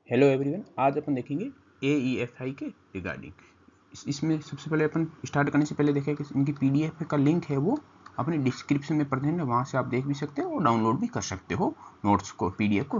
Hello everyone, आज अपन देखेंगे AEFI के रिगार्डिंग। इसमें सबसे पहले अपन स्टार्ट करने से पहले देखें कि इनकी PDF का लिंक है वो अपने डिस्क्रिप्शन में प्रेजेंट है, वहाँ से आप देख भी सकते हो और डाउनलोड भी कर सकते हो नोट्स को, PDF को।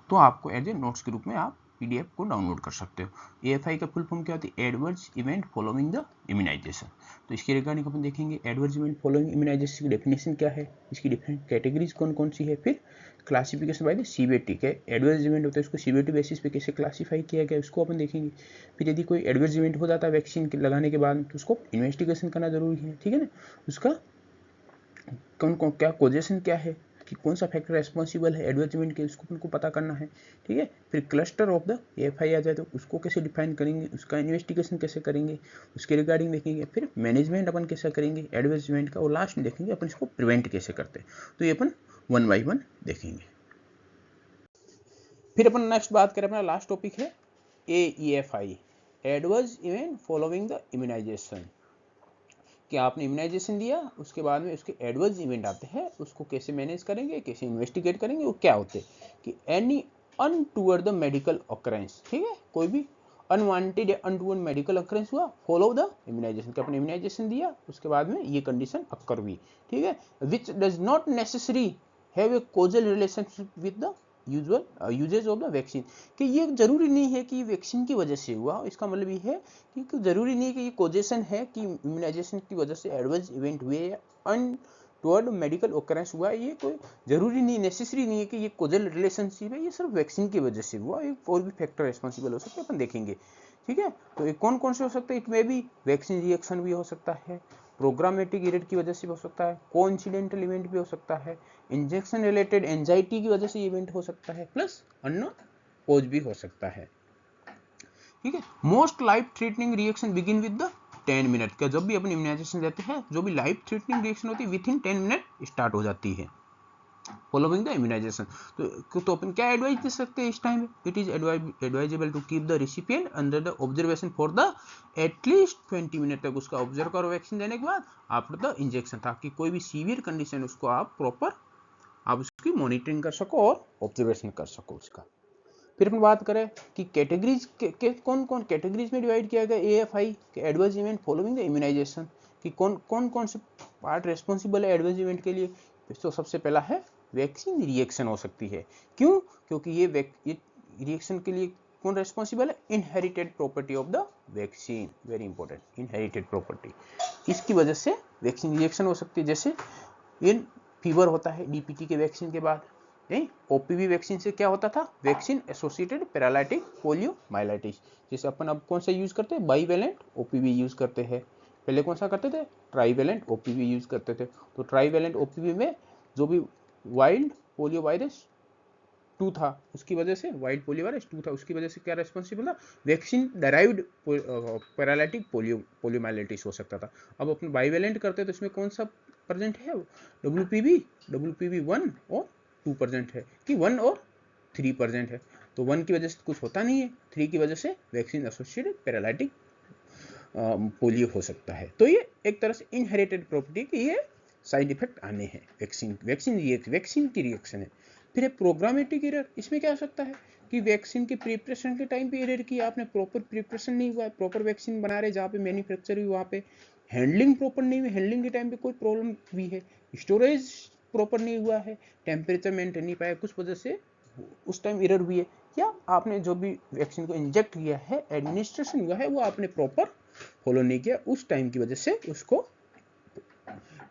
तो आपको एज ए नोट्स के रूप में आप PDF को डाउनलोड कर सकते हो। AFI का फुल फॉर्म क्या होती है? Adverse event following the immunisation. तो इसके रिगार्डिंग अपन देखेंगे एडवर्स इवेंट फॉलोइंग इम्यूनाइजेशन की डेफिनेशन क्या है, इसकी डिफरेंट कैटेगरीज कौन कौन सी है, फिर क्लासिफिकेशन बाय द सीवीटी के एडवर्स इवेंट होता है उसको सीवीटी बेसिस पे कैसे क्लासीफाई किया गया उसको अपन देखेंगे। फिर यदि कोई एडवर्स इवेंट हो जाता है वैक्सीन लगाने के बाद तो उसको इन्वेस्टिगेशन करना जरूरी है, ठीक है ना। उसका कौन कौन क्या कोजेशन क्या है कि कौन सा फैक्टर रेस्पॉन्सिबल है एडवर्स इवेंट के, उसको उनको पता करना है, ठीक है। फिर क्लस्टर ऑफ द एएफआई आ जाए तो उसको कैसे डिफाइन करेंगे, उसका इन्वेस्टिगेशन कैसे करेंगे, उसके रिगार्डिंग देखेंगे। फिर मैनेजमेंट अपन कैसे करेंगे एडवर्स इवेंट का, और लास्ट में देखेंगे अपन इसको प्रिवेंट कैसे करते हैं। तो ये अपन 1 बाय 1 देखेंगे। फिर अपन नेक्स्ट बात करें, अपना लास्ट टॉपिक है AEFI adverse event following the immunisation. कि आपने इम्यूनाइजेशन दिया, उसके बाद में उसके एडवर्स इवेंट आते हैं, उसको कैसे मैनेज करेंगे, कैसे इन्वेस्टिगेट करेंगे, वो क्या होते हैं कि any untoward the medical occurrence, ठीक है, कोई भी अनवांटेड या अनटूवर्ड मेडिकल ऑकरेंस हुआ, फॉलो द इम्यूनाइजेशन कि अपने इम्यूनाइजेशन दिया उसके बाद में ये कंडीशन अक्कर हुई, ठीक है, which does not necessary have a causal relationship with the usual usage of the vaccine. कि ये जरूरी नहीं है कि वैक्सीन की वजह से हुआ, इसका मतलब ये है कि जरूरी नहीं है कि ये कोजेशन है कि इम्यूनाइजेशन की वजह से एडवर्स इवेंट हुए या अनटूवर्ड मेडिकल ओकरेंस हुआ, ये कोई जरूरी नहीं, नेसेसरी नहीं है कि ये कोजल रिलेशनशिप है, ये सिर्फ वैक्सीन की वजह से हुआ, एक और भी फैक्टर रिस्पॉन्सिबल हो सकते हैं, अपन देखेंगे, ठीक है। तो ये कौन कौन से हो सकते हैं? इट में भी वैक्सीन रिएक्शन भी हो सकता है, प्रोग्रामेटिक एरर की वजह से भी हो सकता है, कोइंसिडेंटल इवेंट भी हो सकता है, इंजेक्शन रिलेटेड एंजाइटी की वजह से इवेंट हो सकता है, प्लस अननोन कोज भी हो सकता है, ठीक है। Most life threatening reaction begin with the 10 minute का, जब भी अपन इम्यूनाइजेशन देते हैं जो भी लाइफ थ्रेटनिंग रिएक्शन होती है विद इन 10 मिनट स्टार्ट हो जाती है फॉलोइंग द इम्यूनाइजेशन। तो अपन क्या एडवाइस दे सकते हैं इस time? It is advisable to keep the recipient under the observation for the at least 20 minute तक, उसका ऑब्जर्व करो वैक्सीन देने के बाद आफ्टर द इंजेक्शन, ताकि कोई भी सीवियर कंडीशन उसको आप प्रॉपर आप उसकी मॉनिटरिंग कर सको और ऑब्जर्वेशन कर सको उसका। फिर अपन बात करें कि कैटेगरीज के कौन कौन कैटेगरीज में डिवाइड किया गया AFI के adverse event following the immunisation, कि कौन से पार्ट रेस्पॉन्सिबल है एडवर्स इवेंट के लिए। तो सबसे पहला है वैक्सीन रिएक्शन हो सकती है, क्यों? क्योंकि ये रिएक्शन के लिए कौन रेस्पॉन्सिबल है? Inherited property of the vaccine, very important, inherited property, इसकी वजह से वैक्सीन रिएक्शन हो सकती है। जैसे इन फीवर होता है DPT के वैक्सीन के बाद, OPV वैक्सीन से क्या होता था? Vaccine associated paralytic poliomyelitis. जैसे अपन अब कौन सा यूज करते हैं? बाईवेलेंट OPV यूज करते हैं। पहले कौन सा करते थे? ट्राईवेलेंट OPV यूज करते थे। तो ट्राईवेलेंट OPV में जो भी वाइल्ड पोलियो वायरस 2 था, उसकी वजह से वाइल्ड पोलियो वायरस 2 था, उसकी वजह से क्या रेस्पॉन्सिबल था? वैक्सीन डेराइव्ड पैरालाइटिक पोलियोमाइलाइटिस हो सकता था। अब अपन बाईवेलेंट करते तो इसमें कौन सा प्रेजेंट है? WPV 1 और 2 प्रेजेंट है, कि 1 और 3 प्रेजेंट है। तो 1 की वजह से कुछ होता नहीं है, 3 की वजह से वैक्सीन एसोसिएटेड पैरालाइटिक पोलियो हो सकता है। तो ये एक तरह से इनहेरिटेड प्रॉपर्टी की ये साइड इफेक्ट आने हैं वैक्सीन की रिएक्शन है। फिर एक प्रोग्रामेटिक एरर, इसमें क्या हो सकता है कि वैक्सीन के प्रिपरेशन के टाइम पे एरर की, आपने प्रॉपर प्रिपरेशन नहीं हुआ है, प्रॉपर वैक्सीन बना रहे जहाँ पे मैन्युफैक्चर हुई वहाँ पे हैंडलिंग प्रॉपर नहीं हुई, हैंडलिंग के टाइम पे कोई प्रॉब्लम हुई है, स्टोरेज प्रॉपर नहीं हुआ है, टेम्परेचर मेंटेन नहीं पाया, कुछ वजह से उस टाइम एरर हुई है, या आपने जो भी वैक्सीन को इंजेक्ट किया है, एडमिनिस्ट्रेशन हुआ है, वो आपने प्रॉपर फॉलो नहीं किया, उस टाइम की वजह से उसको,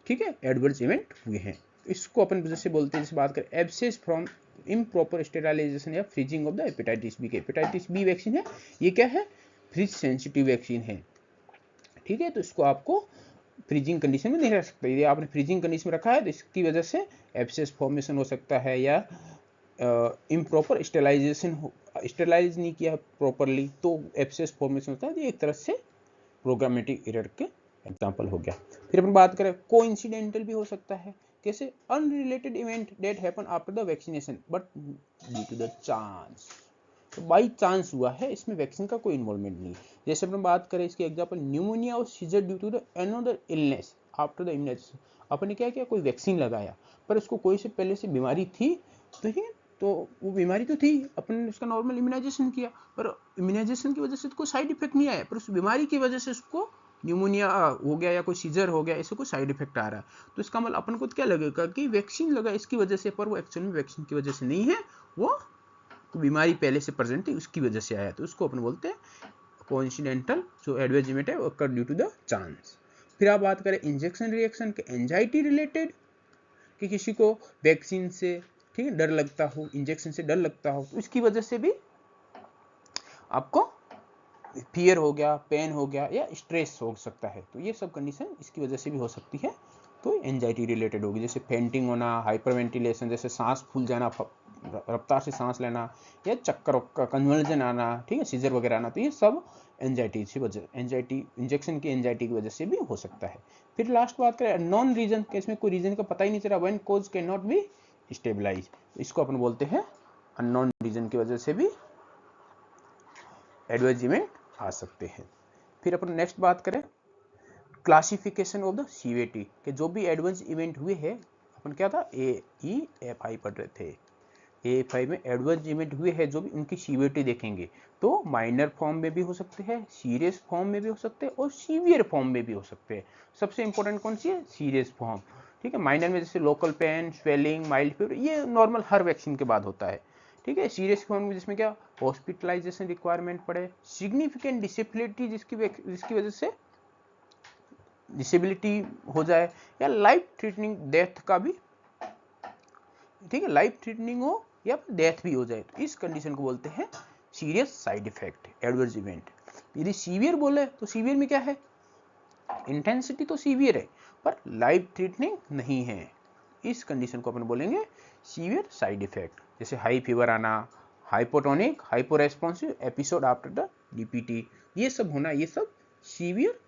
ठीक है, एडवर्स इवेंट हुए हैं। इसको अपन जैसे बोलते हैं, जैसे बात करें एब्सेस फ्रॉम इम्प्रॉपर स्टेरिलाइजेशन या freezing of the hepatitis B के, हेपेटाइटिस बी वैक्सीन है, ये क्या है? फ्रिज सेंसिटिव वैक्सीन है, ठीक है। तो इसको आपको फ्रीजिंग कंडीशन में नहीं रख सकते, यदि आपने फ्रीजिंग कंडीशन में रखा है तो इसकी वजह से एब्सेस फॉर्मेशन हो सकता है, या इम्प्रॉपर स्टेलाइज नहीं किया प्रॉपरली तो एब्सेस फॉर्मेशन होता है। ये एक तरह से प्रोग्रामेटिक एरर के एग्जांपल हो गया। फिर अपन बात करें कोइंसिडेंटल भी हो सकता है, कैसे? Unrelated event that happen after the vaccination but due to the chance, तो बाई चांस हुआ है, इसमें वैक्सीन का कोई इन्वॉल्वमेंट नहीं। जैसे अपन बात करें इसके एग्जांपल न्यूमोनिया और seizure due to the another illness after the immunization. अपन ने क्या किया? कोई वैक्सीन लगाया पर उसको कोई से पहले से बीमारी थी, तो ये तो वो बीमारी तो थी, अपन ने उसका नॉर्मल इम्यूनाइजेशन किया, पर इम्यूनाइजेशन की वजह से तो कोई साइड इफेक्ट नहीं आया, पर उस बीमारी की वजह से उसको न्यूमोनिया हो गया या कोई सीजर हो गया, ऐसे कोई साइड इफेक्ट आ रहा है। तो इसका मतलब अपन को क्या लगेगा कि वैक्सीन लगा इसकी वजह से, पर वो एक्चुअल में वैक्सीन की वजह से नहीं है, वो बीमारी पहले से प्रेजेंट थी उसकी वजह से आया। तो उसको अपन बोलते हैं कोइंसिडेंटल जो एडवर्स इवेंट है ओकर ड्यू टू द चांस। फिर आप बात करें इंजेक्शन रिएक्शन के एंजाइटी रिलेटेड, कि किसी को वैक्सीन से ठीक है डर लगता हो, इंजेक्शन से डर लगता हो, तो इसकी वजह से भी आपको फियर हो गया, पेन हो गया या स्ट्रेस हो सकता है। तो ये सब कंडीशन इसकी वजह से भी हो सकती है, तो एंजाइटी रिलेटेड होगी। जैसे फेंटिंग होना, हाइपर वेंटिलेशन, जैसे सांस फूल जाना, रफ्तार से सांस लेना, या चक्कर का कन्वर्जन आना, ठीक है, सीजर वगैरह आना, तो ये सब एंजाइटी की वजह, एंजाइटी इंजेक्शन की एंजाइटी की वजह से भी हो सकता है। फिर लास्ट बात करें नॉन रीजन के, इसमें कोई रीजन का पता ही नहीं चला, when cause can not be stabilise, इसको अपन बोलते हैं अननोन रीजन की वजह से भी एडवर्स इवेंट आ सकते हैं। फिर अपन नेक्स्ट बात करें क्लासिफिकेशन ऑफ द सीवीटी के जो भी एडवर्स इवेंट हुए हैं, अपन क्या था AEFI पढ़ रहे थे, AEFI में एडवर्स इवेंट हुए हैं जो भी उनकी सीवीटी देखेंगे, तो माइनर फॉर्म में भी हो सकते हैं, सीरियस फॉर्म में भी हो सकते हैं, और सीवियर फॉर्म में भी हो सकते हैं। सबसे इंपॉर्टेंट कौन सी है? सीरियस फॉर्म, ठीक है। माइनर में जैसे local pain, swelling, mild fever, ये नॉर्मल हर वैक्सीन के बाद होता है, ठीक है। सीरियस फॉर्म में जिसमें क्या हॉस्पिटलाइजेशन रिक्वायरमेंट पड़े, सिग्निफिकेंट डिसेबिलिटी जिसकी वजह से डिसेबिलिटी हो जाए, या लाइफ थ्रेटनिंग डेथ का भी, ठीक है, लाइफ थ्रेटनिंग हो या डेथ भी हो जाए, तो इस कंडीशन को बोलते हैं serious side effect adverse event. यदि सीवियर बोले तो सीवियर में क्या है, इंटेंसिटी तो सीवियर है पर लाइफ थ्रेटनिंग नहीं है, इस कंडीशन को अपन बोलेंगे सीवियर साइड इफेक्ट। जैसे हाई फीवर आना, hypotonic hyporesponsive episode after the DPT, ये सब होना, ये सब सीवियर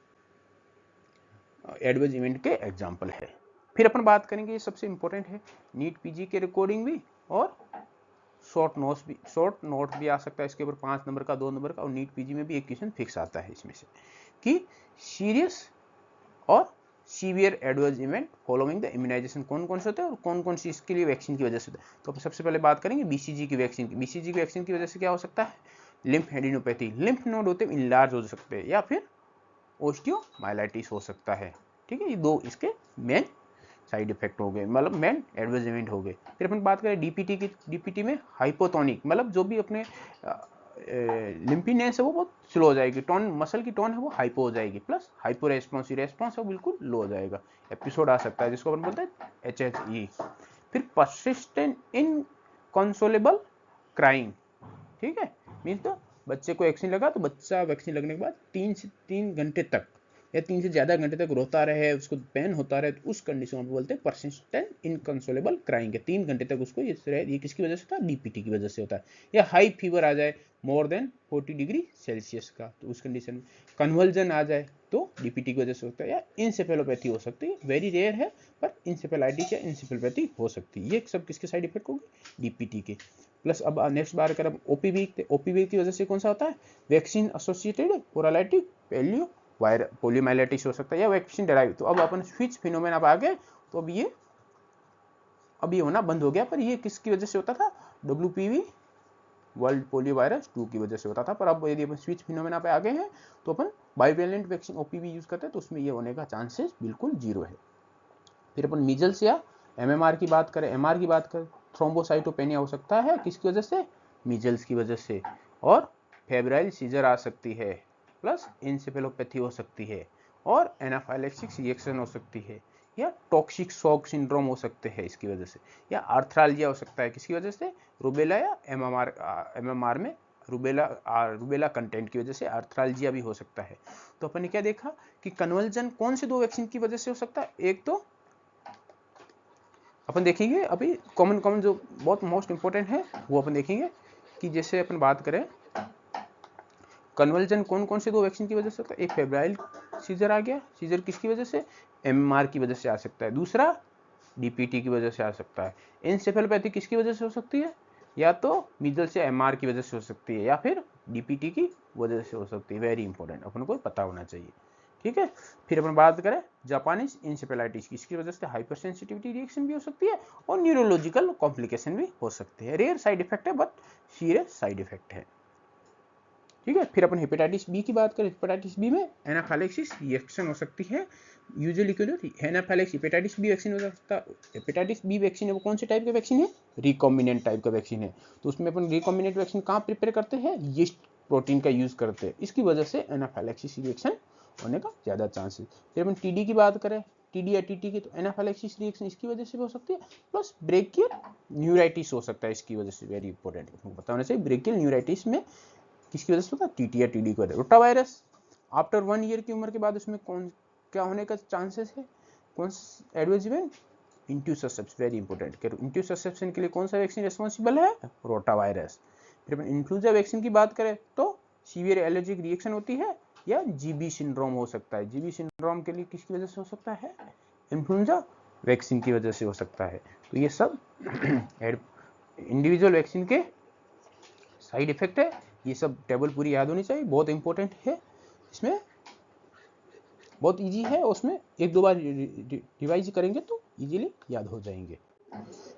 एडवर्स इवेंट के एग्जाम्पल है। फिर अपन बात करेंगे, ये सबसे इंपॉर्टेंट है, नीट पीजी के रिकॉर्डिंग भी और शॉर्ट नोट भी आ सकता है इसके ऊपर, 5 नंबर का, 2 नंबर का, और नीट पीजी में भी एक क्वेश्चन फिक्स आता है इसमें से कि सीरियस और severe adverse event following the immunisation कौन कौन से होते हैं और कौन कौन सी इसके लिए वैक्सीन की वजह से होता है। तो अपन सबसे पहले बात करेंगे बीसीजी की वैक्सीन की। बीसीजी की वैक्सीन की वजह से क्या हो सकता है, लिम्फ एडिनोपैथी, लिम्फ नोड होते हैं इनलार्ज हो सकते हैं, या फिर ओस्टियोमाइलाइटिस हो सकता है, ठीक है। ये दो इसके मेन साइड इफेक्ट हो गए, मतलब मेन एडवर्स इवेंट हो गए। फिर अपन बात करें डीपीटी की, डीपीटी में हाइपोटोनिक, मतलब जो भी अपने लिम्फीनेस है वो बहुत स्लो हो जाएगी, टोन मसल की टोन है वो हाइपो हो जाएगी, प्लस हाइपो रेस्पॉन्स है बिल्कुल लो हो जाएगा, एपिसोड आ सकता है जिसको अपन बोलते हैं HHE। फिर परसिस्टेंट इनकंसोलेबल क्राइंग, ठीक है, मीन्स तो बच्चे को वैक्सीन लगा तो बच्चा वैक्सीन लगने के बाद 3 घंटे तक या 3 से ज़्यादा घंटे तक रोता रहे, उसको पेन होता रहे, तो उस कंडीशन में बोलते हैं परसिस्टेंट इनकंसोलेबल क्राइंग। 3 घंटे तक उसको ये किसकी वजह से होता है, डीपीटी की वजह से होता है। या हाई फीवर आ जाए मोर देन 40 डिग्री सेल्सियस का, तो उस कंडीशन में कन्वर्जन आ जाए तो डीपीटी की वजह से होता है। या इंसेफेलोपैथी हो सकती है, वेरी रेयर है पर इंसेफेलाइटिस या इंसेफेलोपैथी हो सकती है। ये सब किसके साइड इफेक्ट होगी, डीपीटी के। प्लस अब नेक्स्ट बार अगर ओपीवी, ओपीवी की वजह से कौन सा होता है, वैक्सीन एसोसिएटेड पोरालाइटिक पोलियोमाइलाइटिस हो सकता है, या वैक्सीन डेराइव। तो अब अपन स्विच फिनोमेना आ गए, तो अब ये होना बंद हो गया, पर ये किसकी वजह से होता था, WPV वर्ल्ड पोलियो वायरस 2 की वजह से होता था। पर अब यदि अपन स्विच फिनोमेना पे आ गए हैं तो अपन बाइवेलेंट वैक्सीन OPV यूज करते हैं, तो उसमें ये होने का चांसेस बिल्कुल 0 है। फिर अपन मीजल्स या MMR की बात करें, MR की बात करें, थ्रोम्बोसाइटोपेनिया हो सकता है किसकी वजह से, मीजल्स की वजह से, और फेब्राइल सीजर आ सकती है, प्लस इंसेफेलोपैथी हो सकती है, और एनाफाइलेक्सिक रिएक्शन हो सकती है, या टॉक्सिक शॉक सिंड्रोम हो सकते हैं इसकी वजह से, या आर्थरालजिया हो सकता है किसकी वजह से, रूबेला या MMR में रूबेला कंटेंट की वजह से आर्थरालजिया भी हो सकता है। तो अपन ने क्या देखा कि कन्वर्जन कौन से 2 वैक्सीन की वजह से हो सकता है, एक तो अपन देखेंगे अभी कॉमन जो बहुत मोस्ट इंपॉर्टेंट है वो अपन देखेंगे कि जैसे अपन बात करें कन्वर्जन कौन कौन से 2 वैक्सीन की वजह से होता है। एक फेब्राइल सीजर आ गया, सीजर किसकी वजह से, MMR की वजह से आ सकता है। दूसरा डीपीटी की वजह से आ सकता है। एन्सेफेलोपैथी किसकी वजह से हो सकती है, या तो मीजल्स या MR की वजह से हो सकती है, या फिर डीपीटी की वजह से हो सकती है। वेरी इंपॉर्टेंट, अपन को पता होना चाहिए। ठीक है। फिर अपन बात करें जापानीज इंसेफेलाइटिस की, इसकी वजह से हाइपर सेंसिटिविटी रिएक्शन भी हो सकती है और न्यूरोलॉजिकल कॉम्प्लिकेशन भी हो सकते हैं। रेयर साइड इफेक्ट है बट सीरियस साइड इफेक्ट है। ठीक है। फिर अपन हेपेटाइटिस बी की बात करें, हेपेटाइटिस बी में एनाफाइलेक्सिस रिएक्शन हो सकती है। यूजुअली क्यों होती है एनाफाइलेक्सिस, हेपेटाइटिस बी वैक्सीन हो सकता है। हेपेटाइटिस बी वैक्सीन है वो कौन से टाइप का वैक्सीन है? रिकॉम्बिनेंट टाइप का वैक्सीन है। तो उसमें अपन रिकॉम्बिनेंट वैक्सीन कहाँ प्रिपेयर करते हैं? यीस्ट प्रोटीन का यूज करते हैं। इसकी वजह से एनाफाइलेक्सिस रिएक्शन होने का ज्यादा चांस है। फिर अपन टीडी की बात करें, टीडी या टीटी की, तो एनाफाइलेक्सिस रिएक्शन इसकी वजह से भी हो सकती है, प्लस ब्रेकियल न्यूराइटिस हो सकता है इसकी वजह से। वेरी इंपॉर्टेंट पता होना चाहिए, ब्रेकियल न्यूराइटिस में किसकी वजह से होता है? टीटी या टीडी की वजह। रोटा वायरस आफ्टर 1 ईयर की उम्र के बाद उसमें कौन क्या होने का चांसेस है? कौन adverse event? Intussusception, very important. Intussusception के लिए कौन सा वैक्सीन रिस्पॉन्सिबल है? Rota virus. फिर अपन इन्फ्लुएंजा वैक्सीन की बात करें तो सीवियर एलर्जिक रिएक्शन होती है या जीबी सिंड्रोम हो सकता है। जीबी सिंड्रोम के लिए किसकी वजह से हो सकता है? इन्फ्लुएंजा वैक्सीन की वजह से हो सकता है। तो ये सब इंडिविजुअल वैक्सीन के साइड इफेक्ट है। ये सब टेबल पूरी याद होनी चाहिए, बहुत इंपॉर्टेंट है। इसमें बहुत इजी है, उसमें एक दो बार रिवाइज करेंगे तो इजीली याद हो जाएंगे।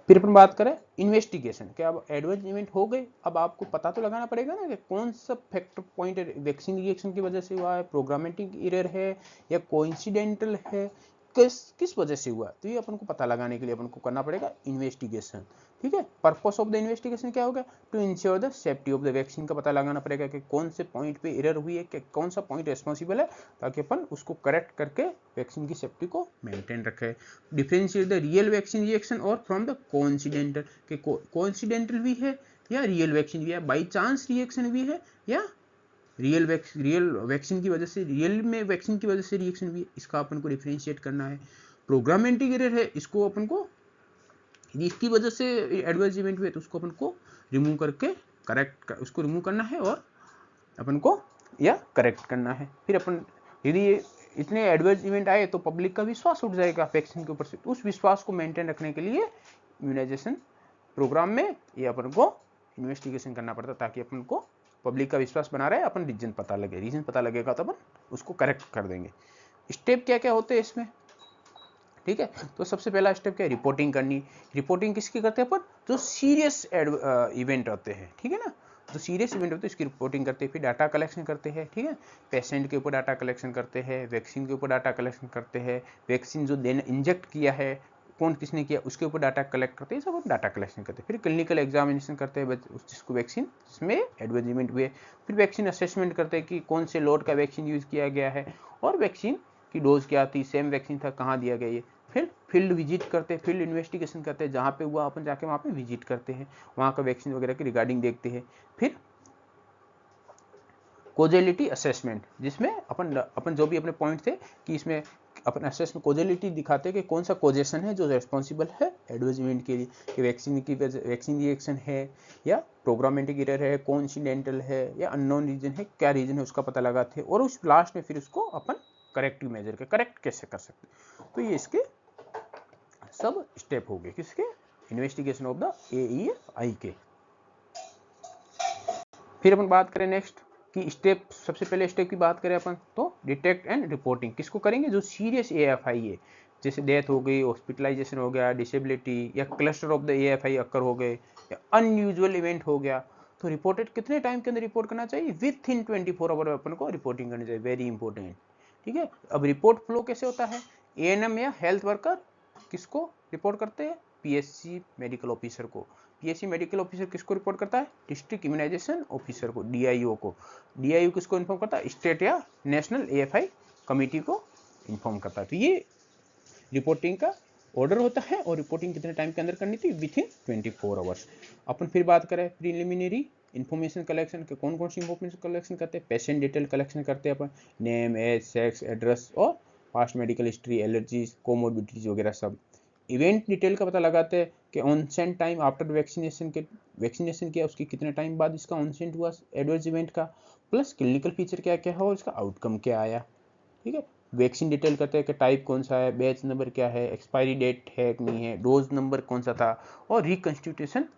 फिर अपन बात करें इन्वेस्टिगेशन के, अब एडवर्स इवेंट हो गए, अब आपको पता तो लगाना पड़ेगा ना कि कौन सा फैक्टर पॉइंट वैक्सीन रिएक्शन की वजह से हुआ है, प्रोग्रामेटिक एरर है या कोइंसिडेंटल है, किस वजह से हुआ। तो ये अपन को पता लगाने के लिए अपन को करना पड़ेगा इन्वेस्टिगेशन। ठीक है। पर्पस ऑफ द इन्वेस्टिगेशन क्या होगा? To ensure the safety of the vaccine का पता लगाना पड़ेगा कि कौन से पॉइंट पे एरर हुई है, कि कौन सा पॉइंट रिस्पॉन्सिबल है, ताकि अपन उसको करेक्ट करके वैक्सीन की सेफ्टी को मेंटेन रखें। Differentiate the real vaccine reaction और फ्रॉम द कोइंसिडेंटल, कि कोइंसिडेंटल भी है या रियल वैक्सीन भी है, बाई चांस रिएक्शन भी है या रियल वैक्सीन की वजह से, रियल में वैक्सीन की वजह से रिएक्शन भी है। इसका अपन को डिफरेंशिएट करना है। प्रोग्रामेटिक एरर है, इसको अपन को, इसकी वजह से एडवर्स इवेंट हुए तो उसको अपन को रिमूव करके उसको रिमूव करना है और अपन को या करेक्ट करना है। फिर अपन यदि इतने एडवर्स इवेंट आए तो पब्लिक का विश्वास उठ जाएगा वैक्सीन के ऊपर से। तो उस विश्वास को मेंटेन रखने के लिए इम्यूनाइजेशन प्रोग्राम में ये अपन को इन्वेस्टिगेशन करना पड़ता, ताकि अपन को पब्लिक का विश्वास बना रहे, अपन रीजन पता लगेगा तो अपन उसको करेक्ट कर देंगे। स्टेप क्या क्या होते हैं इसमें? ठीक है। तो सबसे पहला स्टेप क्या है? रिपोर्टिंग करनी। रिपोर्टिंग किसकी करते हैं अपन? जो सीरियस इवेंट होते हैं, ठीक है ना, जो सीरियस इवेंट होते हैं इसकी रिपोर्टिंग करते हैं। फिर डाटा कलेक्शन करते हैं, ठीक है, पेशेंट के ऊपर डाटा कलेक्शन करते हैं, वैक्सीन के ऊपर डाटा कलेक्शन करते हैं, वैक्सीन जो देने इंजेक्ट किया है कौन किसने किया उसके ऊपर डाटा कलेक्ट करते हैं, सब डाटा कलेक्शन करते हैं। फिर क्लिनिकल एग्जामिनेशन करते हैं जिसको वैक्सीन जिसमें एडवर्स इवेंट हुए। फिर वैक्सीन असेसमेंट करते हैं कि कौन से लोड का वैक्सीन यूज किया गया है और वैक्सीन की डोज क्या थी, सेम वैक्सीन था, कहाँ दिया गया ये। फिर फील्ड विजिट करते हैं, फील्ड इन्वेस्टिगेशन करते हैं, जहाँ पे हुआ अपन जाके वहाँ पे विजिट करते हैं, वहाँ का वैक्सीन वगैरह की रिगार्डिंग देखते हैं। फिर कोजेलिटी असेसमेंट, जिसमें अपन जो भी अपने पॉइंट थे कि इसमें अपन असेसमेंट कोजेलिटी दिखाते हैं कि कौन सा कोजेशन है जो रिस्पॉन्सिबल है एडवर्स इवेंट के लिए, कि वैक्सीन रिएक्शन है या प्रोग्रामेटिक एरर है, कोइंसिडेंटल है या अननोन रीजन है, क्या रीजन है उसका पता लगाते हैं और उस लास्ट में फिर उसको अपन करेक्टिव मेजर के करेक्ट कैसे कर सकते हैं। तो ये इसके सब स्टेप हो गए किसके? इन्वेस्टिगेशन ऑफ द AEFI के। फिर अपन बात करें नेक्स्ट कि स्टेप, सबसे पहले स्टेप की बात करें अपन तो डिटेक्ट एंड रिपोर्टिंग किसको करेंगे? जो सीरियस AFI है, जैसे डेथ हो गई, हॉस्पिटलाइजेशन हो गया, डिसेबिलिटी या cluster of the AFI occur हो गए या अनयूजुअल इवेंट हो गया, तो रिपोर्टेड कितने टाइम के अंदर रिपोर्ट करना चाहिए? विथ इन 24 आवर अपन को रिपोर्टिंग करनी चाहिए, वेरी इंपॉर्टेंट। ठीक है। अब रिपोर्ट फ्लो कैसे होता है? ANM या हेल्थ वर्कर किसको रिपोर्ट करते हैं? PSC मेडिकल ऑफिसर को। PSC मेडिकल ऑफिसर किसको रिपोर्ट करता है? डिस्ट्रिक्ट इम्यूनाइजेशन ऑफिसर को, DIO को। DIO किसको इन्फॉर्म करता है? स्टेट या नेशनल AFI कमिटी को इन्फॉर्म करता है। तो ये रिपोर्टिंग का ऑर्डर होता है और रिपोर्टिंग कितने टाइम के अंदर करनी थी? With in 24 hours. अपन फिर बात करें प्रीलिमिनरी इन्फॉर्मेशन कलेक्शन के, कौन कौन सी इन्फॉर्मेशन कलेक्शन करते हैं? पेशेंट डिटेल कलेक्शन करते हैं अपन, नेम, एज, सेक्स, एड्रेस और past medical history, allergies, comorbidities वगैरह सब। इवेंट डिटेल का पता लगाते हैं कि ऑनसेंट टाइम आफ्टर वैक्सीनेशन किया उसके कितने टाइम बाद इसका ऑनसेंट हुआ एडवर्स इवेंट का, प्लस क्लिनिकल फीचर क्या क्या है और इसका आउटकम क्या आया। ठीक है। वैक्सीन डिटेल करते हैं कि टाइप कौन सा है, बैच नंबर क्या है, एक्सपायरी डेट है कि नहीं है, डोज नंबर कौन सा था और रिकंस्टिट्यूशन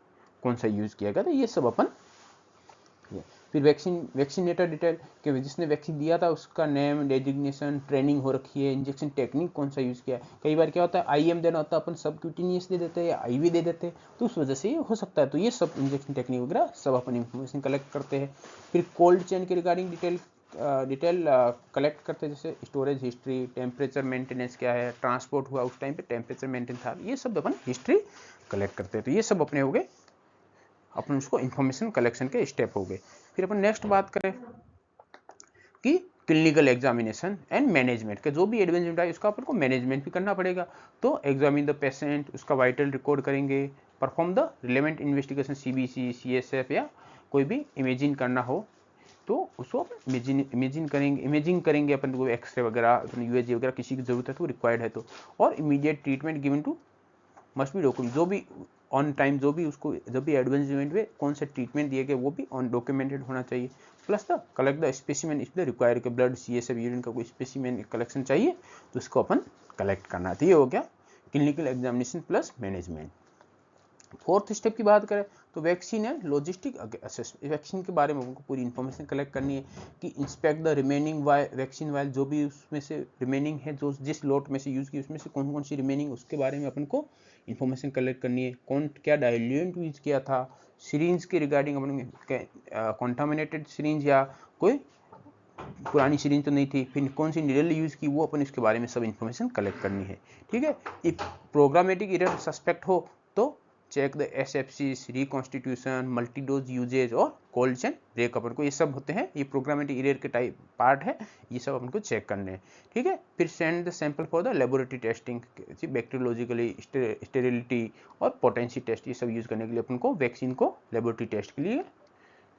कौन सा यूज किया गया था, ये सब अपन। फिर वैक्सीनेटर डिटेल कि जिसने वैक्सीन दिया था उसका नेम, डेजिग्नेशन, ट्रेनिंग हो रखी है, इंजेक्शन टेक्निक कौन सा यूज़ किया है। कई बार क्या होता है IM देना होता है, अपन सबक्यूटेनियस दे देते हैं या IV दे देते हैं, तो उस वजह से ये हो सकता है। तो ये सब इंजेक्शन टेक्निक वगैरह सब अपन इंफॉर्मेशन कलेक्ट करते हैं। फिर कोल्ड चेन के रिगार्डिंग डिटेल कलेक्ट करते हैं, जैसे स्टोरेज हिस्ट्री, टेम्परेचर मेंटेनेंस क्या है, ट्रांसपोर्ट हुआ उस टाइम पे टेम्परेचर मेंटेन था, ये सब अपन हिस्ट्री कलेक्ट करते हैं। तो ये सब अपने हो गए, अपन उसको इंफॉर्मेशन कलेक्शन के स्टेप हो गए। फिर अपन नेक्स्ट बात करें कि क्लिनिकल एग्जामिनेशन एंड मैनेजमेंट के जो भी एडवांस है उसका अपन को मैनेजमेंट भी करना पड़ेगा। तो एग्जामिन द पेशेंट, उसका वाइटल रिकॉर्ड करेंगे, perform the relevant investigation, CBC, CSF या कोई भी इमेजिन करना हो तो उसको इमेजिन करेंगे अपन को, एक्सरे वगैरह, UAG वगैरह किसी की जरूरत है तो रिक्वायर्ड है तो, और immediate treatment given to must be document, जो भी ऑन टाइम जो भी एडवांस इवेंट में कौन से ट्रीटमेंट दिए गए वो भी ऑन डॉक्यूमेंटेड होना चाहिए। Plus the collect the specimen if the require के ब्लड, CSF, यूरिन का कोई स्पेसिमेन कलेक्शन चाहिए तो उसको अपन कलेक्ट करना है। तो ये हो गया clinical examination plus management. Fourth step की बात करें तो vaccine and logistic assessment. Vaccine के बारे में हमको पूरी इंफॉर्मेशन कलेक्ट करनी है कि inspect the remaining vaccine while, जो भी उसमें से रिमेनिंग है, जो जिस लॉट में से यूज की उसमें से कौन कौन सी रिमेनिंग, उसके बारे में अपन को इंफॉर्मेशन कलेक्ट करनी है। कौन क्या डाइल्यूएंट यूज किया था, सिरिंज के रिगार्डिंग अपन कॉन्टामिनेटेड सिरिंज या कोई पुरानी सिरिंज तो नहीं थी, फिर कौन सी निडल यूज की वो अपन इसके बारे में सब इंफॉर्मेशन कलेक्ट करनी है। ठीक है। इफ प्रोग्रामेटिक एरर सस्पेक्ट हो तो check the SFCs, reconstitution, multi dose usages और कोल्ड चेन ब्रेक अपन को, ये सब होते हैं, ये प्रोग्रामेटिक एरर के टाइप पार्ट है, ये सब अपन को चेक करने हैं। ठीक है। फिर send the sample for the laboratory testing, bacteriologically, sterility और पोटेंसी टेस्ट, ये सब यूज करने के लिए अपन को वैक्सीन को लेबोरेटरी टेस्ट के लिए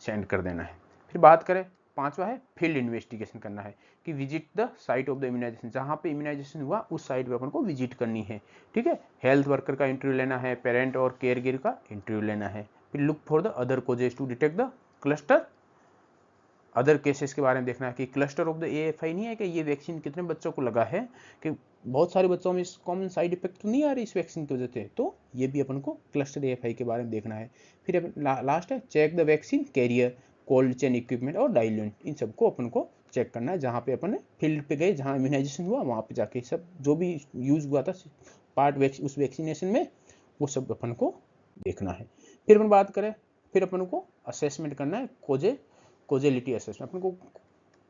सेंड कर देना है। फिर बात करें पांचवा है फील्ड इन्वेस्टिगेशन करना है कि visit the site of the immunisation, जहां पे इम्यूनाइजेशन हुआ उस साइट पे अपन को विजिट करनी है। ठीक है। हेल्थ वर्कर का इंटरव्यू लेना है, पेरेंट और केयर गिवर का इंटरव्यू लेना है। फिर look for the other causes to detect the cluster, other cases के बारे में देखना है कि क्लस्टर ऑफ द AFI नहीं है कि ये वैक्सीन कितने बच्चों को लगा है, कि बहुत सारे बच्चों में इस कॉमन साइड इफेक्ट तो नहीं आ रही इस वैक्सीन की वजह से, तो ये भी अपन को क्लस्टर AFI के बारे में देखना है। फिर लास्ट है check the vaccine carrier, cold chain equipment और डाइल्यूएंट, इन सबको अपन को चेक करना है। जहाँ पे अपन फील्ड पे गए, जहाँ इम्यूनाइजेशन हुआ वहाँ पे जाके सब जो भी यूज हुआ था पार्ट उस वैक्सीनेशन में, वो सब अपन को देखना है। फिर अपन बात करें, फिर अपन को असेसमेंट करना है, कोजेलिटी असेसमेंट। अपन को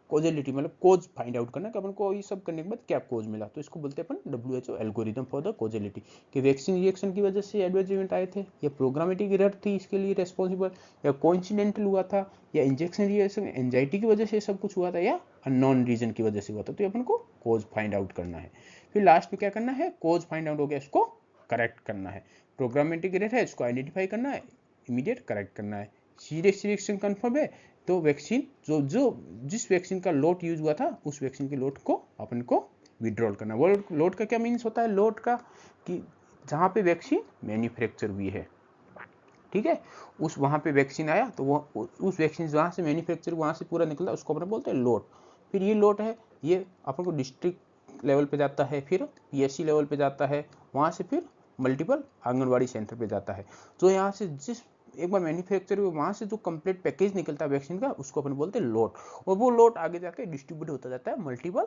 कोजेलिटी मतलब कोज फाइंड आउट करना है कि अपन को ये सब करने के बाद क्या कोज मिला, तो इसको बोलते हैं अपन WHO एल्गोरिथम फॉर द कोजेलिटी, कि वैक्सीन रिएक्शन की वजह से एडवर्स इवेंट आए थे, या प्रोग्रामेटिक एरर थी इसके लिए रेस्पॉन्सिबल, या कोइंसिडेंटल हुआ था, या इंजेक्शन रिएक्शन एंजाइटी की वजह से सब कुछ हुआ था, या अननोन रीजन की वजह से हुआ था। तो अपन को कोज फाइंड आउट करना है। फिर लास्ट में क्या करना है, कोज फाइंड आउट हो गया, इसको करेक्ट करना है। प्रोग्रामेटिक एरर है, इसको आइडेंटिफाई करना है, इमीडिएट करेक्ट करना है। सीरियस रिएक्शन कंफर्म है तो वैक्सीन जो जिस वैक्सीन का लोट यूज हुआ था उस वैक्सीन के लोट को अपन को विड्रॉल करना। वो लोट का क्या मीन्स होता है, लोट का कि जहाँ पे वैक्सीन मैन्युफैक्चर हुई है, ठीक है, उस वहाँ पे वैक्सीन आया तो वो उस वैक्सीन जहाँ से मैन्युफैक्चर वहाँ से पूरा निकलता है, उसको अपन बोलते हैं लोट। फिर ये लोट है, ये अपन को डिस्ट्रिक्ट लेवल पे जाता है, फिर PSC लेवल पे जाता है, वहाँ से फिर मल्टीपल आंगनबाड़ी सेंटर पे जाता है। तो यहाँ से जिस एक बार मैन्युफैक्चर हुए वहाँ से जो कंप्लीट पैकेज निकलता है वैक्सीन का, उसको अपन बोलते हैं लोट। और वो लोट आगे जाके डिस्ट्रीब्यूट होता जाता है मल्टीपल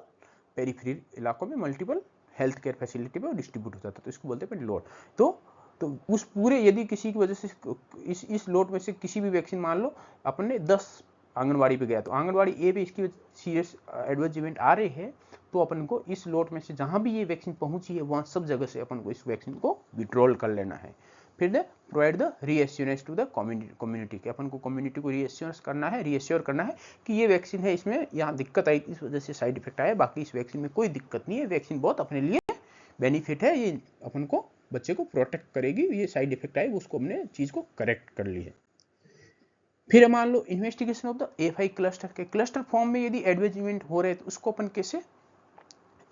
पेरिफेरी इलाकों में, मल्टीपल हेल्थ केयर फैसिलिटी में डिस्ट्रीब्यूट हो जाता है, तो इसको बोलते हैं लोट। तो उस पूरे यदि किसी की वजह से इस लोट में से किसी भी वैक्सीन मान लो अपन ने 10 आंगनबाड़ी पे गया, तो आंगनबाड़ी A पे इसकी सीरियस एडवर्स इवेंट आ रहे हैं, तो अपन को इस लोट में से जहां भी ये वैक्सीन पहुंची है वहां सब जगह से अपन को इस वैक्सीन को विड्रॉल कर लेना है। फिर provide the reassurance to the community, के अपन को कम्युनिटी को रीएश्योरेंस करना है, रीएश्योर करना है कि ये वैक्सीन है, इसमें यहाँ दिक्कत आई इस वजह से साइड इफेक्ट आया, बाकी इस वैक्सीन में कोई दिक्कत नहीं है, वैक्सीन बहुत अपने लिए बेनिफिट है, ये अपन को बच्चे को प्रोटेक्ट करेगी, ये साइड इफेक्ट आए उसको हमने चीज को करेक्ट कर ली है। फिर मान लो investigation of the AFI cluster, के क्लस्टर फॉर्म में यदि एडवर्स इवेंट हो रहे हैं तो उसको अपन कैसे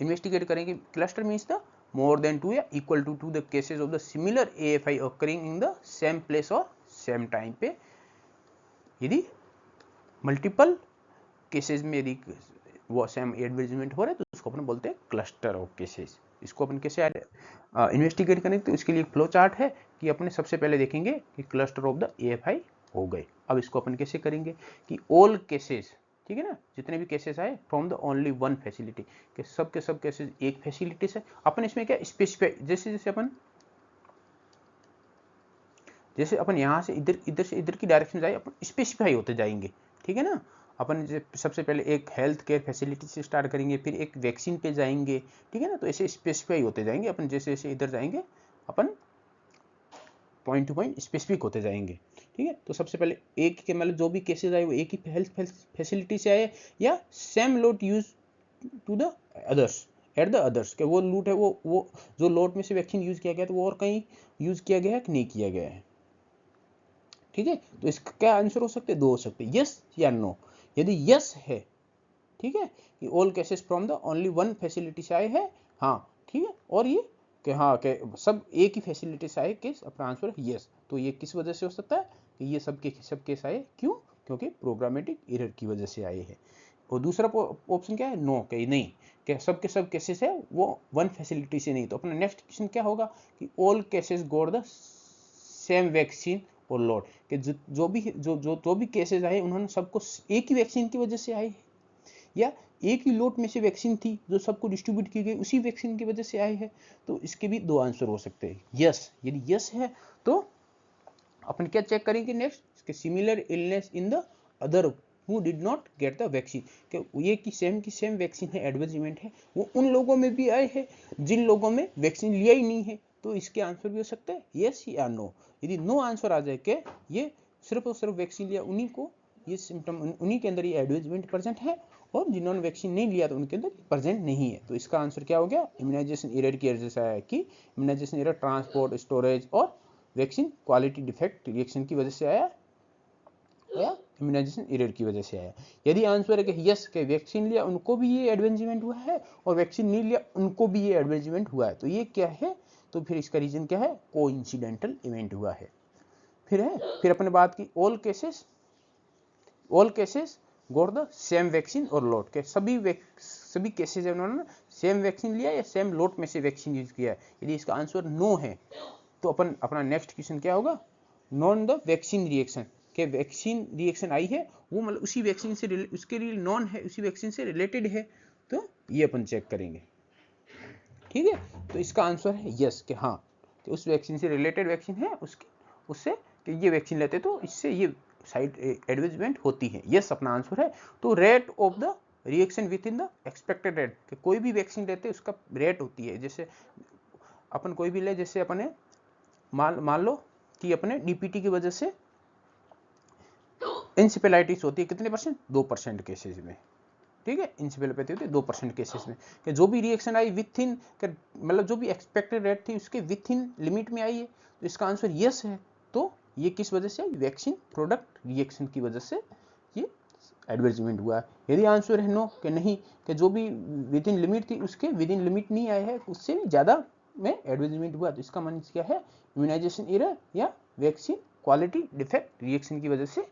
इन्वेस्टिगेट करेंगे। Cluster means the more than 2 या equal to the cases of the similar AFI occurring in the same place or same time पे यदि मल्टीपल केसेस में यदि वो सेम एडवर्टाइजमेंट हो रहा है तो उसको अपन बोलते हैं क्लस्टर ऑफ केसेस। इसको अपन कैसे इन्वेस्टिगेट करेंगे, तो इसके लिए एक फ्लो चार्ट है कि अपने सबसे पहले देखेंगे कि क्लस्टर ऑफ द AFI हो गए। अब इसको अपन कैसे करेंगे कि ऑल केसेस, ठीक है ना, जितने भी केसेस आए from the only one facility, के सब केसेस एक फैसिलिटी से। अपन इसमें क्या स्पेसिफाई, जैसे अपन यहाँ से इधर से इधर की डायरेक्शन जाए, अपन स्पेसिफाई होते जाएंगे, ठीक है ना। अपन सबसे पहले एक हेल्थ केयर फैसिलिटी से स्टार्ट करेंगे, फिर एक वैक्सीन पे जाएंगे, ठीक है ना। तो ऐसे स्पेसिफाई होते जाएंगे अपन, जैसे जैसे इधर जाएंगे अपन पॉइंट टू पॉइंट स्पेसिफिक होते जाएंगे, ठीक है। तो सबसे पहले एक के मतलब जो भी केसेस आए वो एक ही हेल्थ फैसिलिटी से आए, या same lot use to the others at the others, के वो लूट है वो जो लोट में से वैक्सीन यूज किया गया तो वो और कहीं यूज किया गया है कि नहीं किया गया है, ठीक है। तो इसका क्या आंसर हो सकते हैं, दो हो सकते हैं, यस या नो। यदि यस है, ठीक है, कि all cases from the only one facility से आए हैं, हाँ ठीक है, और ये कि हाँ कि सब एक ही फैसिलिटी से आए, केस अपना आंसर है यस। तो ये किस वजह से हो सकता है कि ये सब केस आए, क्यों, क्योंकि प्रोग्रामेटिक एरर की वजह से आए हैं। और दूसरा ऑप्शन क्या है, नो, कि नहीं, कि सब के सब केसेस है वो वन फैसिलिटी से नहीं। तो अपना नेक्स्ट क्वेश्चन क्या होगा कि all cases got the same vaccine और लॉट, कि जो भी केसेस आए उन्होंने सबको एक ही वैक्सीन की वजह से आए, या एक ही लोट में से वैक्सीन थी जो सबको डिस्ट्रीब्यूट की गई उसी वैक्सीन की वजह से आए हैं। तो इसके भी दो आंसर हो सकते हैं, यस। यदि यस है तो अपन क्या चेक करेंगे नेक्स्ट, इसके similar illness in the other who did not get the vaccine, कि ये की सेम वैक्सीन है, एडवर्स इवेंट है, वो उन लोगों में भी आए हैं जिन लोगों में वैक्सीन लिया ही नहीं है। तो इसके आंसर भी हो सकता है यस या नो। यदि नो आंसर आ जाए कि ये सिर्फ और सिर्फ वैक्सीन लिया उन्हीं को ये सिम्टम, उन्हीं के अंदर ये एडवर्स इवेंट प्रेजेंट है, और जिन्होंने वैक्सीन नहीं लिया तो उनके अंदर प्रेजेंट नहीं है। तो इसका आंसर क्या हो गया, इम्यूनाइजेशन एरर की वजह से आया कि इम्यूनाइजेशन एरर ट्रांसपोर्ट, स्टोरेज और वैक्सीन क्वालिटी डिफेक्ट रिएक्शन की वजह से आया, या इम्यूनाइजेशन एरर की वजह से आया। यदि आंसर है कि यस, के वैक्सीन लिया उनको भी ये एडवर्स इवेंट हुआ है और वैक्सीन नहीं लिया उनको भी ये एडवर्स इवेंट हुआ है, तो ये क्या है, तो फिर इसका रीजन क्या है, कोइंसिडेंटल इवेंट हुआ है। फिर अपने बात की all cases got the same vaccine और लोट, के सभी केसेस है उन्होंने सेम वैक्सीन लिया या सेम लोट में से वैक्सीन यूज किया है। यदि इसका आंसर नो है तो अपन अपना नेक्स्ट क्वेश्चन क्या होगा, नॉन द वैक्सीन रिएक्शन, के वैक्सीन रिएक्शन आई है वो मतलब उसी वैक्सीन से उसके लिए नॉन है, उसी वैक्सीन से रिलेटेड है, तो ये अपन चेक करेंगे, ठीक है। तो इसका आंसर है यस, कि हाँ कि उस वैक्सीन से रिलेटेड वैक्सीन है उससे कि ये वैक्सीन लेते तो इससे ये साइड एडवर्स इवेंट होती है, यस अपना आंसर है। तो rate of the reaction with in the expected rate, कि कोई भी वैक्सीन लेते उसका रेट होती है, जैसे अपन कोई भी ले, जैसे अपने मान लो कि अपने डीपीटी की वजह से इंसेफेलाइटिस होती है कितने परसेंट, 2% केसेस में, ठीक है, इंसेफेलोपैथी होती है 2% केसेस में, कि जो भी रिएक्शन आई विथ इन, मतलब जो भी एक्सपेक्टेड रेट थी उसके विथ इन लिमिट में आई है, तो इसका आंसर यस है। तो ये किस वजह से, वैक्सीन प्रोडक्ट रिएक्शन की वजह से ये एडवर्स इवेंट हुआ है। यदि आंसर है नो, कि नहीं, कि जो भी विद इन लिमिट थी उसके विद इन लिमिट नहीं आया है, उससे भी ज़्यादा में एडवर्स इवेंट हुआ, तो इसका मीन्स क्या है, इम्यूनाइजेशन एरर या वैक्सीन क्वालिटी डिफेक्ट रिएक्शन की वजह से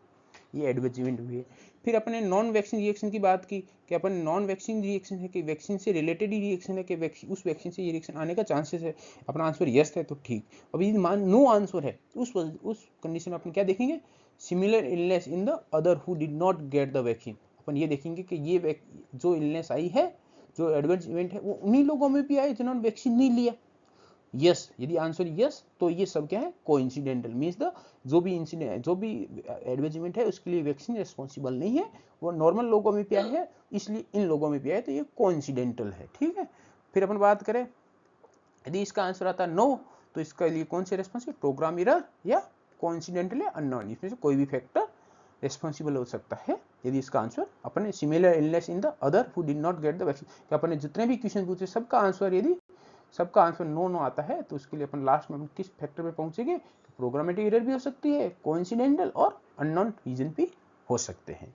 ये एडवर्स इवेंट हुई है। फिर अपने नॉन वैक्सीन रिएक्शन की बात की कि अपन नॉन वैक्सीन रिएक्शन है कि वैक्सीन से रिलेटेड ही रिएक्शन है, कि उस वैक्सीन से ये रिएक्शन आने का चांसेस है, अपना आंसर यस है तो ठीक। अब यदि मान नो आंसर है तो उस कंडीशन में अपन क्या देखेंगे, similar illness in the other who did not get the vaccine, अपन ये देखेंगे कि ये जो इलनेस आई है, जो एडवर्स इवेंट है वो उन्हीं लोगों में भी आए जिन्होंने वैक्सीन नहीं लिया, यस। यदि आंसर यस तो ये सब क्या है, कोइंसिडेंटल, मींस द जो भी एडवर्स इवेंट है उसके लिए वैक्सीन रिस्पॉन्सिबल नहीं है, वो नॉर्मल लोगों में भी आया है इसलिए इन लोगों में भी आया, तो ये कोइंसिडेंटल है, ठीक है। फिर अपन बात करें यदि इसका आंसर आता नो, तो इसके लिए कौन से रिस्पॉन्सिबल, प्रोग्राम एरर या कोइंसिडेंटल या अननोन, इसमें से कोई भी फैक्टर रिस्पॉन्सिबल हो सकता है। यदि इसका आंसर अपने similar illness in the other who did not get the vaccine, अपने जितने भी क्वेश्चन पूछे सबका आंसर यदि सबका आंसर नो नो आता है तो उसके लिए अपन लास्ट में किस फैक्टर पे पहुंचेंगे, प्रोग्रामेटिक एरर भी हो सकती है, कोइंसिडेंटल और अननोन रीजन भी हो सकते हैं।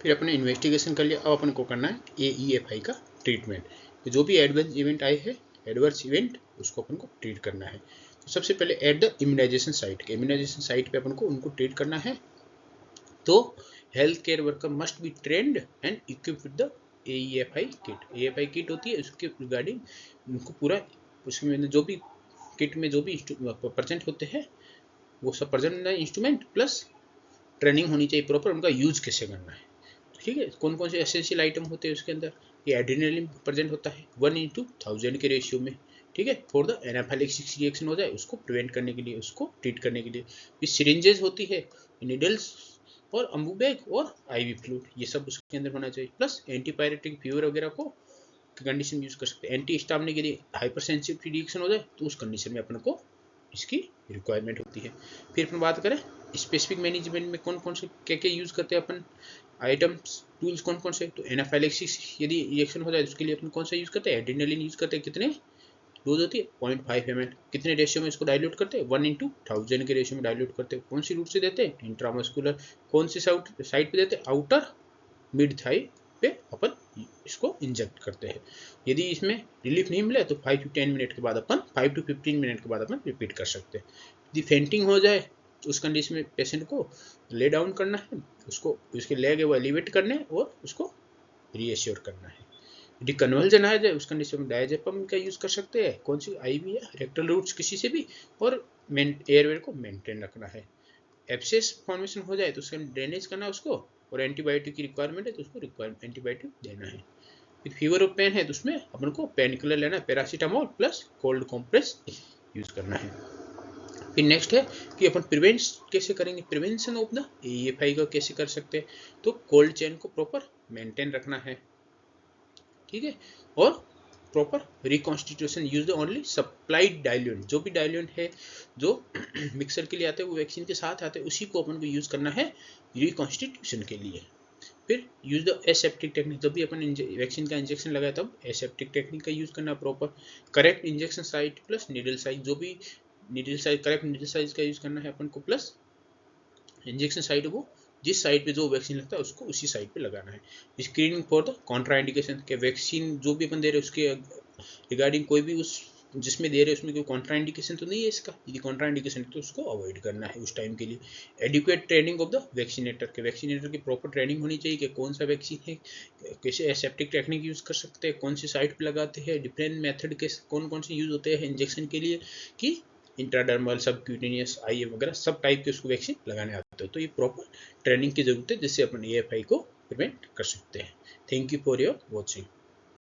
फिर अपने इन्वेस्टिगेशन कर लिया, अब अपन को करना है AEFI का ट्रीटमेंट। जो भी एडवर्स इवेंट आए हैं, एडवर्स इवेंट उसको अपन को ट्रीट करना है। तो सबसे पहले एट द इम्यूनाइजेशन साइट, के इम्यूनाइजेशन साइट पे अपन को उनको ट्रीट करना है। तो health care worker must be trend and equipped with the AEFI kit. AEFI kit होती है, उसके रिगार्डिंग उनको पूरा उसमें जो भी किट में जो भी परसेंट होते हैं वो सब प्रेजेंट है इंस्ट्रूमेंट, प्लस ट्रेनिंग होनी चाहिए प्रॉपर, उनका यूज कैसे करना है। ठीक है, कौन कौन से एसेंशियल आइटम होते हैं उसके अंदर, ये एड्रेनालिन प्रेजेंट होता है 1:1000 के रेशियो में। ठीक है, फॉर द एनाफाइलेक्सिस रिएक्शन हो जाए उसको प्रिवेंट करने के लिए, उसको ट्रीट करने के लिए। फिर सिरिंजेस होती है, निडल्स और अम्बूबैग और आईवी फ्लूइड, ये सब उसके अंदर होना चाहिए। प्लस एंटीपायरेटिक फीवर वगैरह को कंडीशन यूज कर सकते हैं। एंटी हिस्टामिनिक यदि हाइपर सेंसिटिव रिएक्शन हो जाए तो उस कंडीशन में अपन को इसकी रिक्वायरमेंट होती है। फिर अपन बात करें स्पेसिफिक मैनेजमेंट में कौन कौन से क्या क्या यूज करते हैं अपन, आइटम्स टूल्स कौन कौन से, तो एनाफाइलेक्सिस यदि रिएक्शन हो जाए तो उसके लिए अपन कौन सा यूज करते हैं, एड्रेनालिन यूज करते हैं। कितने डोज होती है 0.5 ml, कितने रेशियो में इसको डाइल्यूट करते हैं 1:1000 के रेशियो में डाइल्यूट करते हैं। कौन सी रूट से देते हैं, इंट्रामस्कुलर। कौन सी साइड पे देते हैं, आउटर मिड थाई पे अपन इसको इंजेक्ट करते हैं। यदि इसमें रिलीफ नहीं मिले तो 5 to 10 मिनट के बाद अपन 5 to 15 मिनट के बाद अपन रिपीट कर सकते हैं। यदि फेंटिंग हो जाए तो उस कंडीशन में पेशेंट को ले डाउन करना है, उसको उसके लेग है वो एलिवेट करने और उसको रीएश्योर करना है। यदि कन्वर्जन आ जाए उस कंडीशन में डायजेपम का यूज कर सकते हैं, कौन सी आईवी या रेक्टल रूट्स किसी से भी, और एयरवे को मेंटेन रखना है। एब्सेस फॉर्मेशन हो जाए तो उसका ड्रेनेज करना है उसको, और एंटीबायोटिक की रिक्वायरमेंट है तो उसको एंटीबायोटिक देना है। फिर फीवर और पेन है तो उसमें अपन को पेन किलर लेना है, paracetamol plus cold compress use करना है। फिर नेक्स्ट है कि अपन प्रिवेंट कैसे करेंगे, प्रिवेंशन ऑफ द एएफआई का कैसे कर सकते हैं, तो कोल्ड चेन को प्रॉपर मेंटेन रखना है। ठीक है, और proper reconstitution use the only supplied diluent, जो भी डाइल्यूएंट है जो मिक्सर के लिए आते हैं वो वैक्सीन के साथ आते हैं, उसी को अपन को यूज करना है रिकॉन्स्टिट्यूशन के लिए। फिर यूज द एसेप्टिक टेक्निक, जब भी अपन वैक्सीन का इंजेक्शन लगाए तब एसेप्टिक टेक्निक का यूज करना proper. Correct injection site plus needle size, जो भी needle size correct needle size का यूज करना है अपन को, प्लस इंजेक्शन साइट वो जिस साइड पे जो वैक्सीन लगता है उसको उसी साइड पे लगाना है। स्क्रीनिंग फॉर द कॉन्ट्राइंडिकेशन, के वैक्सीन जो भी अपन दे रहे हैं उसके रिगार्डिंग कोई भी उस जिसमें दे रहे हैं उसमें कोई कॉन्ट्राइंडिकेशन तो नहीं है इसका, यदि कॉन्ट्राइंडिकेशन है तो उसको अवॉइड करना है उस टाइम के लिए। Educate training of the vaccinator, के वैक्सीनेटर की प्रॉपर ट्रेनिंग होनी चाहिए कि कौन सा वैक्सीन है, कैसे एसेप्टिक टेक्निक यूज कर सकते हैं, कौन सी साइट पे लगाते हैं, डिफरेंट मेथड के कौन कौन से यूज होते हैं इंजेक्शन के लिए, कि इंट्राडर्मल सबक्यूटेनियस आई वगैरह सब टाइप के उसको वैक्सीन लगाने आते हैं। तो ये प्रॉपर ट्रेनिंग की जरूरत है जिससे अपन एएफआई को प्रिवेंट कर सकते हैं। Thank you for your watching.